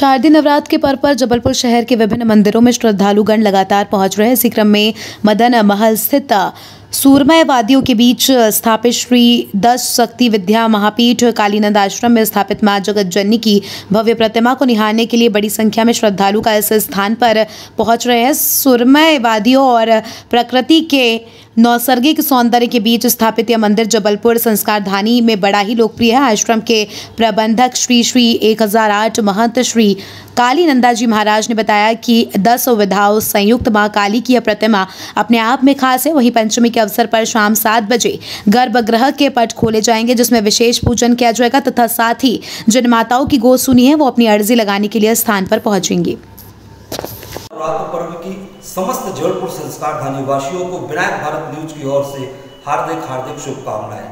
शारदीय नवरात्र के पर्व पर जबलपुर शहर के विभिन्न मंदिरों में श्रद्धालुगण लगातार पहुंच रहे हैं। इसी क्रम में मदन महल स्थित सूरमय वादियों के बीच स्थापित श्री 10 शक्ति विद्या महापीठ कालीनंद आश्रम में स्थापित मां जगत जननी की भव्य प्रतिमा को निहारने के लिए बड़ी संख्या में श्रद्धालु का इस स्थान पर पहुंच रहे हैं। सूरमय वादियों और प्रकृति के नैसर्गिक सौंदर्य के बीच स्थापित यह मंदिर जबलपुर संस्कारधानी में बड़ा ही लोकप्रिय है। आश्रम के प्रबंधक श्री 1008 महंत श्री कालीनंदा जी महाराज ने बताया कि 10 विधाओं संयुक्त मां काली की यह प्रतिमा अपने आप में खास है। वहीं पंचमी के अवसर पर शाम 7 बजे गर्भगृह के पट खोले जाएंगे, जिसमें विशेष पूजन किया जाएगा तथा साथ ही जिन माताओं की गोद सुनी है वो अपनी अर्जी लगाने के लिए स्थान पर पहुंचेंगी। नवरात्र पर्व की समस्त जबलपुर संस्कारधानी वासियों को विनायक भारत न्यूज की ओर से हार्दिक शुभकामनाएं।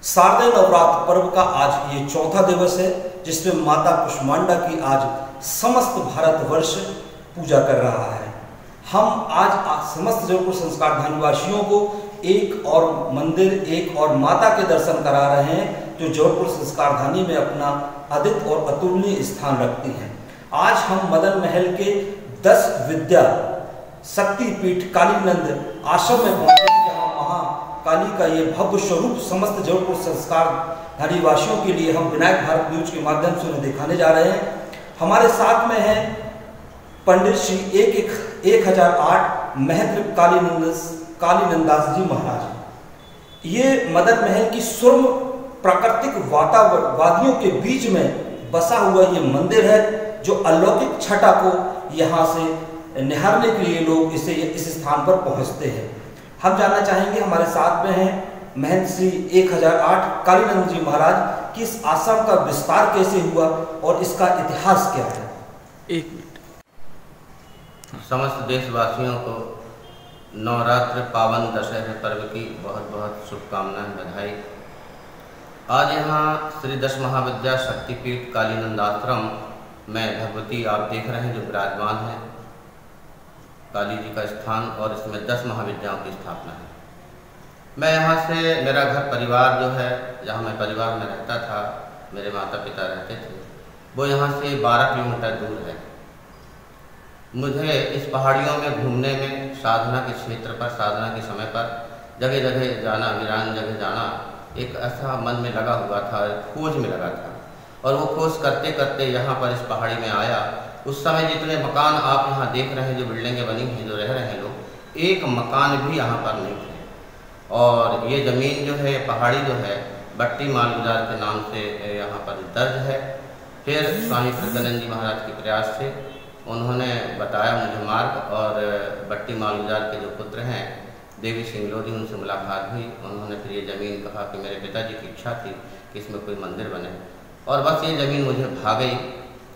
शारदीय नवरात्र पर्व का आज ये चौथा दिवस है, जिसमें माता कुष्मांडा की आज समस्त भारतवर्ष पूजा कर रहा है। हम आज समस्त जबलपुर संस्कारधानी वासियों को एक और मंदिर, एक और माता के दर्शन करा रहे हैं, जो जबलपुर संस्कारधानी में अपना अद्वितीय और अतुलनीय स्थान रखती हैं। आज हम मदन महल के 10 विद्या शक्तिपीठ कालीनंद आश्रम में पहुंचे, जहां महाकाली का ये भव्य स्वरूप समस्त जबलपुर संस्कारधानी वासियों के लिए हम विनायक भारत न्यूज के माध्यम से उन्हें दिखाने जा रहे हैं। हमारे साथ में हैं पंडित श्री 1008 महंत कालीनंदास जी महाराज। ये मदन महल की सुरम प्राकृतिक वादियों के बीच में बसा हुआ ये मंदिर है, जो अलौकिक छटा को यहाँ से निहारने के लिए लोग इस स्थान पर पहुँचते हैं। हम जानना चाहेंगे, हमारे साथ में हैं महंत श्री 1008 कालीनंद जी महाराज कि इस आश्रम का विस्तार कैसे हुआ और इसका इतिहास क्या है। एक मिनट। समस्त देशवासियों को नवरात्र पावन दशहरे पर्व की बहुत बहुत शुभकामनाएं, बधाई। आज यहाँ श्री 10 महाविद्या शक्तिपीठ कालीनंद आश्रम में भगवती आप देख रहे हैं जो विराजमान है, काली जी का स्थान, और इसमें 10 महाविद्याओं की स्थापना है। मैं यहाँ से, मेरा घर परिवार जो है, जहाँ मैं परिवार में रहता था, मेरे माता पिता रहते थे, वो यहाँ से 12 किलोमीटर दूर है। मुझे इस पहाड़ियों में घूमने में, साधना के क्षेत्र पर, साधना के समय पर जगह जगह जाना, वीरान जगह जाना, एक ऐसा मन में लगा हुआ था, खोज में लगा था। और वो खोज करते करते यहाँ पर इस पहाड़ी में आया। उस समय जितने मकान आप यहाँ देख रहे हैं, जो बिल्डिंगें बनी हैं, जो रह रहे हैं लोग, एक मकान भी यहाँ पर नहीं थे। और ये ज़मीन जो है, पहाड़ी जो है, बट्टी मालगुजार के नाम से यहाँ पर दर्ज है। फिर स्वामी प्रज्ञानंद जी महाराज के प्रयास से उन्होंने बताया मुझे मार्ग, और बट्टी मालगुजार के जो पुत्र हैं देवी सिंह लोधी, उनसे मुलाकात हुई। उन्होंने फिर ये ज़मीन कहा कि मेरे पिताजी की इच्छा थी कि इसमें कोई मंदिर बने, और बस ये ज़मीन मुझे भा गई।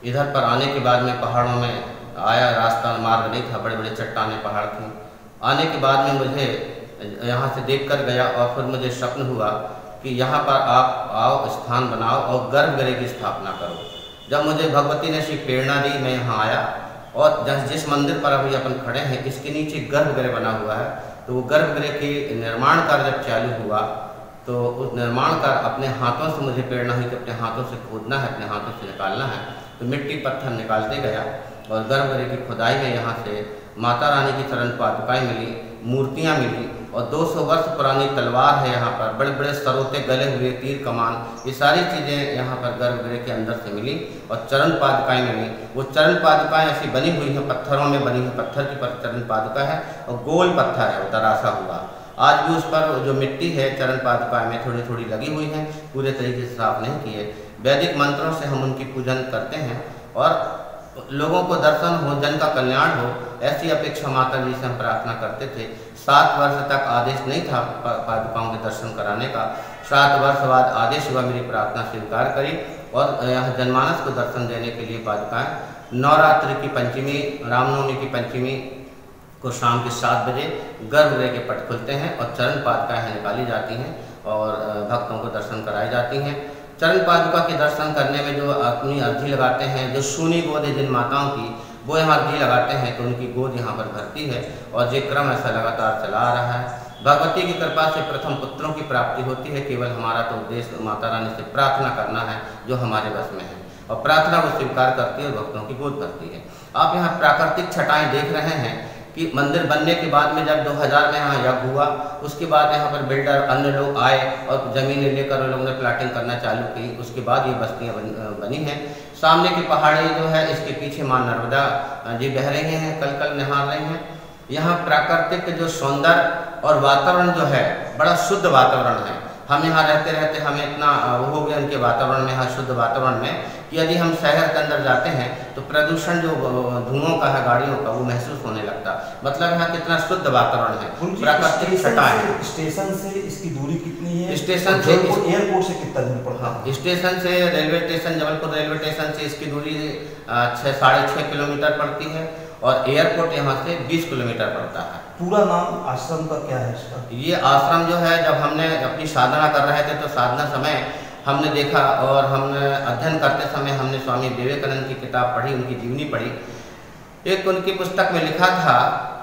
इधर पर आने के बाद में पहाड़ों में आया, रास्ता मार्ग नहीं था, बड़े बड़े चट्टाने पहाड़ थी। आने के बाद में मुझे यहाँ से देख कर गया, और फिर मुझे स्वप्न हुआ कि यहाँ पर आप आओ, स्थान बनाओ और गर्भगृह की स्थापना करो। जब मुझे भगवती ने ऐसी प्रेरणा दी, मैं यहाँ आया, और जिस मंदिर पर अभी अपन खड़े हैं, इसके नीचे गर्भगृह बना हुआ है। तो वो गर्भगृह के निर्माण कार्य जब चालू हुआ, तो उस निर्माण का अपने हाथों से मुझे प्रेरणा हुई कि अपने हाथों से खोदना है, अपने हाथों से निकालना है। तो मिट्टी पत्थर निकालते गया, और गर्भगृह की खुदाई में यहाँ से माता रानी की चरण पादुकाएँ मिली, मूर्तियाँ मिली, और 200 वर्ष पुरानी तलवार है यहाँ पर, बड़े बड़े सरोते गले हुए, तीर कमान, ये सारी चीज़ें यहाँ पर गर्भगृह के अंदर से मिली, और चरण पादुकाएँ मिली। वो चरण पादुकाएँ ऐसी बनी हुई हैं, पत्थरों में बनी हुई, पत्थर की पर चरण पादुका है, और गोल पत्थर है, वो तराशा हुआ। आज भी उस पर जो मिट्टी है चरण पादुका में थोड़ी थोड़ी लगी हुई हैं, पूरे तरीके से साफ नहीं किए। वैदिक मंत्रों से हम उनकी पूजन करते हैं, और लोगों को दर्शन हो, जन का कल्याण हो, ऐसी अपेक्षा माता जी से हम प्रार्थना करते थे। 7 वर्ष तक आदेश नहीं था पादुकाओं के दर्शन कराने का। 7 वर्ष बाद आदेश हुआ, मेरी प्रार्थना स्वीकार करी, और यहाँ जनमानस को दर्शन देने के लिए पादुकाएँ नवरात्रि की पंचमी, रामनवमी की पंचमी को शाम के 7 बजे गर्भगृह के पट खुलते हैं, और चरण पादुकाएँ निकाली जाती हैं, और भक्तों को दर्शन कराई जाती हैं। चरण पादुका के दर्शन करने में जो अपनी अर्जी लगाते हैं, जो सूनी गोद है जिन माताओं की, वो यहाँ अर्जी लगाते हैं, तो उनकी गोद यहाँ पर भरती है, और ये क्रम ऐसा लगातार चला आ रहा है। भगवती की कृपा से प्रथम पुत्रों की प्राप्ति होती है। केवल हमारा तो उद्देश्य माता रानी से प्रार्थना करना है, जो हमारे बस में है। और प्रार्थना को स्वीकार करती है और भक्तों की गोद भरती है। आप यहाँ प्राकृतिक छटाएं देख रहे हैं कि मंदिर बनने के बाद में जब 2000 में यहाँ यज्ञ हुआ, उसके बाद यहाँ पर बिल्डर अन्य लोग आए और ज़मीनें लेकर उन लोगों ने प्लाटिंग करना चालू की। उसके बाद ये बस्तियाँ बनी हैं। सामने की पहाड़ी जो है, इसके पीछे माँ नर्मदा जी बह रही हैं, कल नहा रही हैं। यहाँ प्राकृतिक जो सौंदर्य और वातावरण जो है, बड़ा शुद्ध वातावरण है। हम यहाँ रहते रहते हमें इतना वो हो गया उनके वातावरण में, यहाँ शुद्ध वातावरण में, कि यदि हम शहर के अंदर जाते हैं तो प्रदूषण जो धुओं का है गाड़ियों का, वो महसूस होने लगता। मतलब यहाँ कितना शुद्ध वातावरण है, प्राकृतिक छटाएं। स्टेशन से इसकी दूरी कितनी है? स्टेशन से एयरपोर्ट से कितना दूर पड़ता है? स्टेशन से railway station, Jabalpur railway station से इसकी दूरी 6-6.5 किलोमीटर पड़ती है और एयरपोर्ट यहाँ से 20 किलोमीटर पड़ता है। पूरा नाम आश्रम का क्या है इसका? ये आश्रम जो है, जब हमने अपनी साधना कर रहे थे तो साधना समय हमने देखा और हमने अध्ययन करते समय हमने स्वामी विवेकानंद की किताब पढ़ी, उनकी जीवनी पढ़ी। एक उनकी पुस्तक में लिखा था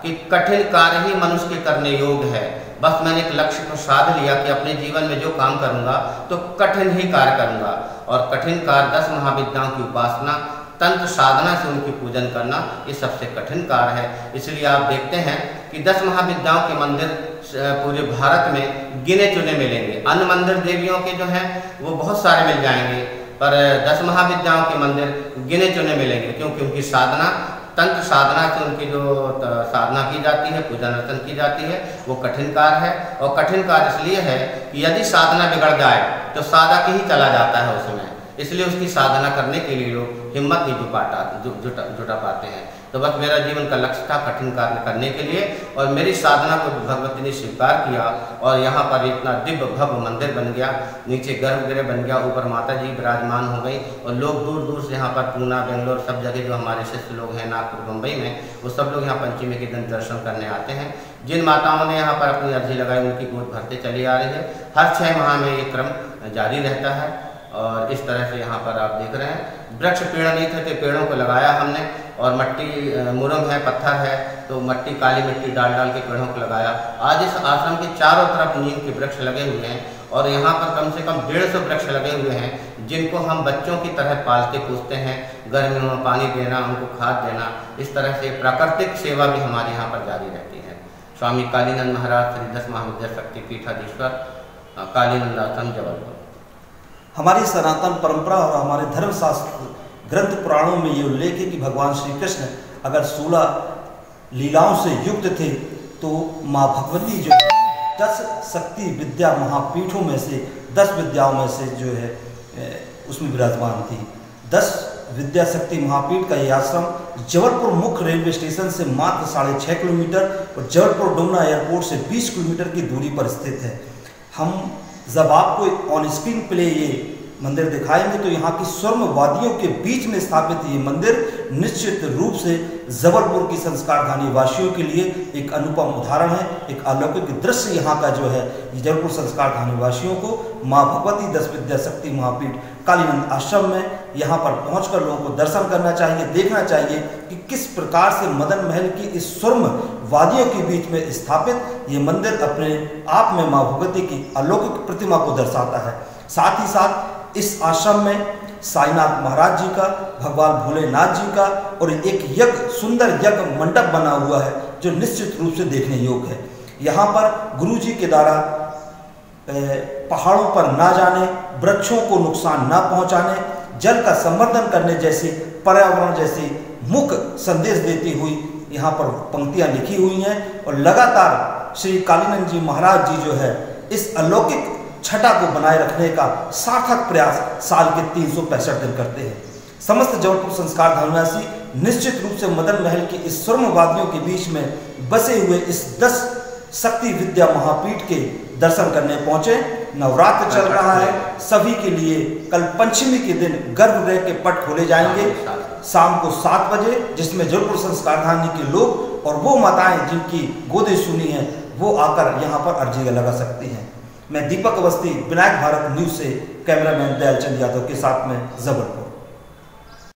कि कठिन कार्य ही मनुष्य के करने योग्य है। बस मैंने एक लक्ष्य को साध लिया कि अपने जीवन में जो काम करूँगा तो कठिन ही कार्य करूँगा, और कठिन कार्य 10 महाविद्याओं की उपासना, तंत्र साधना से उनकी पूजन करना, ये सबसे कठिन कार्य है। इसलिए आप देखते हैं कि 10 महाविद्याओं के मंदिर पूरे भारत में गिने चुने मिलेंगे। अन्य मंदिर देवियों के जो हैं वो बहुत सारे मिल जाएंगे, पर 10 महाविद्याओं के मंदिर गिने चुने मिलेंगे, क्योंकि उनकी साधना, तंत्र साधना से उनकी जो साधना की जाती है, पूजन अर्चन की जाती है, वो कठिन कार्य है। और कठिन कार्य इसलिए है कि यदि साधना बिगड़ जाए तो साधक ही चला जाता है उसमें, इसलिए उसकी साधना करने के लिए लोग हिम्मत नहीं जुटा पाते हैं। तो बस मेरा जीवन का लक्ष्य था कठिन कार्य करने के लिए, और मेरी साधना को भगवती ने स्वीकार किया और यहाँ पर इतना दिव्य भव्य मंदिर बन गया। नीचे गर्भगृह बन गया, ऊपर माता जी विराजमान हो गई, और लोग दूर दूर से यहाँ पर पूना, बेंगलोर, सब जगह जो हमारे शिष्य लोग हैं, नागपुर, मुंबई में, वो सब लोग यहाँ पंचमी के दिन दर्शन करने आते हैं। जिन माताओं ने यहाँ पर अपनी अर्जी लगाई, उनकी गोद भरते चली आ रही है। हर 6 माह में ये क्रम जारी रहता है। और इस तरह से यहाँ पर आप देख रहे हैं, वृक्ष पेड़ नहीं थे तो पेड़ों को लगाया हमने, और मट्टी मुरम है, पत्थर है, तो मट्टी, काली मिट्टी डाल के पेड़ों को लगाया। आज इस आश्रम के चारों तरफ नीम के वृक्ष लगे हुए हैं, और यहाँ पर कम से कम 150 वृक्ष लगे हुए हैं, जिनको हम बच्चों की तरह पालते पोसते हैं। गर्मियों में पानी देना, उनको खाद देना, इस तरह से प्राकृतिक सेवा भी हमारे यहाँ पर जारी रहती है। स्वामी कालीनंद महाराज श्री 10 महाविद्या शक्तिपीठाधीश्वर, कालीनंद आश्रम, जबलपुर। हमारी सनातन परंपरा और हमारे धर्मशास्त्र ग्रंथ पुराणों में ये उल्लेख है कि भगवान श्री कृष्ण अगर 16 लीलाओं से युक्त थे, तो माँ भगवती जो 10 शक्ति विद्या महापीठों में से 10 विद्याओं में से जो है उसमें विराजमान थी। 10 विद्या शक्ति महापीठ का ये आश्रम जबलपुर मुख्य रेलवे स्टेशन से मात्र 6.5 किलोमीटर और जबलपुर डुमना एयरपोर्ट से 20 किलोमीटर की दूरी पर स्थित है। हम जब आपको ऑन स्क्रीन प्ले ये मंदिर दिखाएंगे तो यहाँ की स्वर्ण वादियों के बीच में स्थापित ये मंदिर निश्चित रूप से जबलपुर की संस्कारधानी वासियों के लिए एक अनुपम उदाहरण है, एक अलौकिक दृश्य यहाँ का जो है। जबलपुर संस्कारधानी वासियों को माँ भगवती 10 विद्या शक्ति महापीठ कालीनंद आश्रम में यहाँ पर पहुँचकर लोगों को दर्शन करना चाहिए, देखना चाहिए कि किस प्रकार से मदन महल की इस स्वर्ण वादियों के बीच में स्थापित ये मंदिर अपने आप में माँ भगवती की अलौकिक प्रतिमा को दर्शाता है। साथ ही साथ इस आश्रम में साईनाथ महाराज जी का, भगवान भोलेनाथ जी का और एक यज्ञ, सुंदर यज्ञ मंडप बना हुआ है जो निश्चित रूप से देखने योग्य है। यहाँ पर गुरु जी के द्वारा पहाड़ों पर ना जाने, वृक्षों को नुकसान ना पहुँचाने, जल का संवर्धन करने जैसे, पर्यावरण जैसे मुख्य संदेश देती हुई यहाँ पर पंक्तियाँ लिखी हुई हैं। और लगातार श्री कालीनंद जी महाराज जी जो है इस अलौकिक छटा को बनाए रखने का सार्थक प्रयास साल के 365 दिन करते हैं। समस्त जबलपुर संस्कार धामवासी निश्चित रूप से मदन महल की इस स्वर्ण वादियों के बीच में बसे हुए इस 10 शक्ति विद्या महापीठ के दर्शन करने पहुंचे। नवरात्र चल रहा है, सभी के लिए कल पंचमी के दिन गर्भगृह के पट खोले जाएंगे शाम को 7 बजे, जिसमें जबलपुर संस्कारधानी के लोग और वो माताएं जिनकी गोदे सुनी हैं वो आकर यहाँ पर अर्जी लगा सकती हैं। मैं दीपक अवस्थी, विनायक भारत न्यूज से कैमरामैन दयालचंद यादव के साथ में जबलपुर।